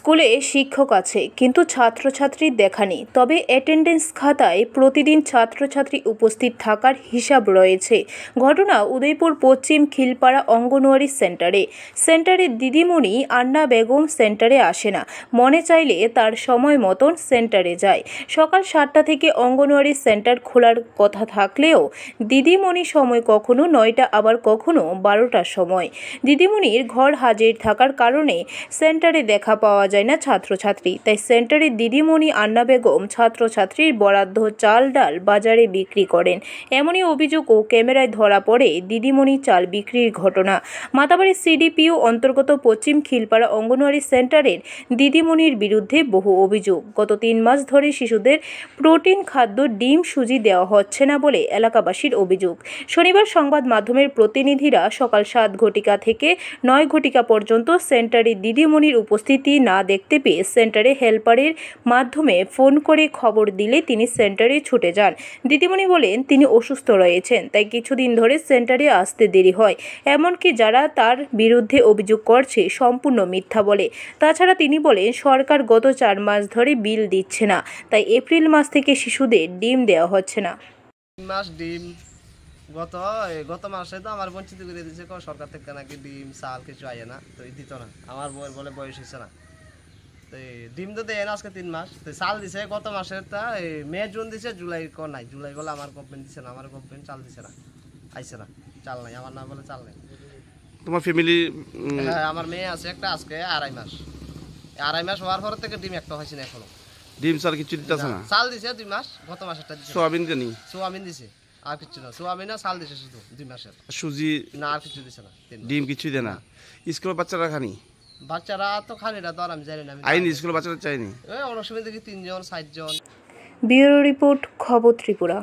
স্কুলে শিক্ষক আছে কিন্তু ছাত্রছাত্রীর দেখা নেই। তবে অ্যাটেন্ডেন্স খাতায় প্রতিদিন ছাত্রছাত্রী উপস্থিত থাকার হিসাব রয়েছে। ঘটনা উদয়পুর পশ্চিম খিলপাড়া অঙ্গনওয়াড়ি সেন্টারে দিদিমণি আন্না বেগম সেন্টারে আসে না। মনে চাইলে তার সময় মতন সেন্টারে যায়। সকাল 7টা থেকে অঙ্গনওয়াড়ি সেন্টার খোলার কথা থাকলেও দিদিমণি সময় কখনো 9টা আবার কখনো 12টার সময়। দিদিমণির ঘর হাজির থাকার কারণে সেন্টারে দেখা পাওয়া যায় না ছাত্রছাত্রী। তাই সেন্টারে দিদিমণি আন্না বেগম ছাত্রছাত্রীর বরাদ্দ চাল ডাল বাজারে বিক্রি করেন। এমনই অভিযোগ ও ক্যামেরায় ধরা পড়ে দিদিমণি চাল বিক্রির ঘটনা। মাতাবাড়ি সিডিপিও অন্তর্গত পশ্চিম খিলপাড়া অঙ্গনওয়াড়ি সেন্টারের দিদিমণির বিরুদ্ধে বহু অভিযোগ। গত 3 মাস ধরে শিশুদের প্রোটিন খাদ্য ডিম সুজি দেওয়া হচ্ছে না বলে এলাকাবাসীর অভিযোগ। শনিবার সংবাদ মাধ্যমের প্রতিনিধিরা সকাল 7 ঘটিকা থেকে 9 ঘটিকা পর্যন্ত সেন্টারে দিদিমণির উপস্থিতি না দেখতে পেয়ে সেন্টারে হেল্পারের মাধ্যমে ফোন করে খবর দিলে তিনি সেন্টারে ছুটে যান। দিদিমণি বলেন তিনি অসুস্থ রয়েছেন, তাই কিছুদিন ধরে সেন্টারে আসতে দেরি হয়। এমনকি যারা তার বিরুদ্ধে অভিযোগ করছে সম্পূর্ণ মিথ্যা বলে। তাছাড়া তিনি বলেন সরকার গত 4 মাস ধরে বিল দিচ্ছে না, তাই এপ্রিল মাস থেকে শিশুদের ডিম দেওয়া হচ্ছে না। ডিম গত মাসে তো আমার বঞ্চিত করে দিয়েছে সরকার থেকে, নাকি ডিম চাল কিছু আয় না, তো দিত না। আমার বলে বয়স হয়েছে না, তো ডিম তো দেয় না আজকে 3 মাস। তো চাল দিছে গত মাসের, তা মে জুন দিছে, জুলাই নাই। জুলাই বলে আমার গভর্নমেন্ট দিছে না, আমার গভর্নমেন্ট চাল দিছে না, আইছে না, চাল নাই। আমার না বলে চাল নাই। তোমার ফ্যামিলি? হ্যাঁ, আমার মেয়ে আছে একটা, আজকে 2.5 মাস। 2.5 মাস হওয়ার পর থেকে ডিম একটা হয়েছে না এখনো। ডিম চাল কিছু দিতেছে না? চাল দিছে 2 মাস, গত মাসেরটা দিছে। সোয়াবিন জানি? সোয়াবিন দিছে, আর কিছু না। সোয়াবিন না, চাল দিছে শুধু 2 মাসের। সুজি না, আর কিছু দিছে না। ডিম কিছু দেয় না? স্কুলের বাচ্চারা খানি? বাচ্চারা তো খানি না, তো আর আমি জানি না। আইনি স্কুলের বাচ্চারা চাইনি? অনেক সময় দেখি 3 জন 4 জন। ব্যুরো রিপোর্ট, খবর ত্রিপুরা।